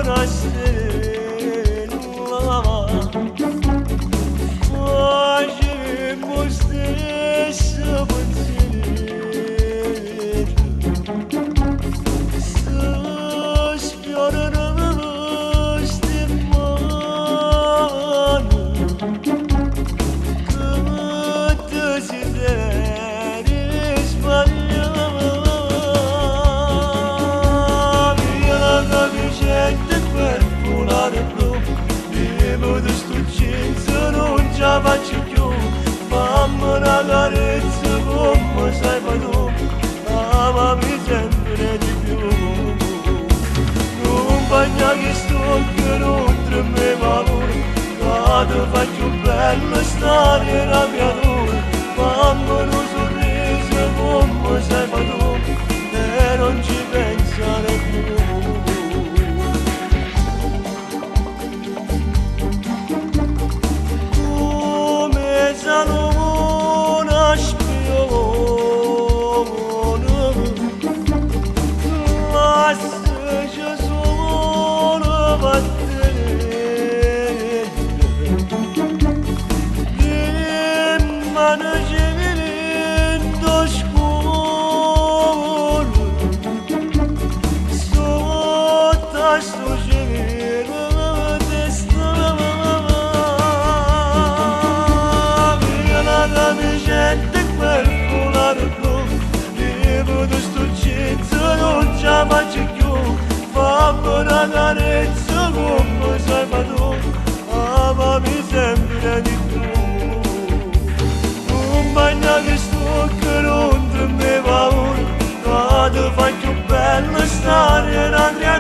una stella, facciamo stesso pensiero, sfiorano ste mani, come desideri sbagliare, la camisetta per volare blu, vivo di sto jeans, non ce la faccio più, fammi una carezza come sai fa tu, amami sempre di più, compagna che sto che non treme valore, ma ti faccio bella stare la mia dura, fammi un sorriso come sai fa tu, e non ci pensare più. Una spione, lascia solo battere, dimmi che viento scuola, sotto sto cielo di camisetta quel foulard blu, vivo di sto jeans, non ce la faccio più, fammi una carezza come sai fa tu, amami sempre di più, compagna che sto che non ti mi paura, ma ti faccio bella stare in Andrea.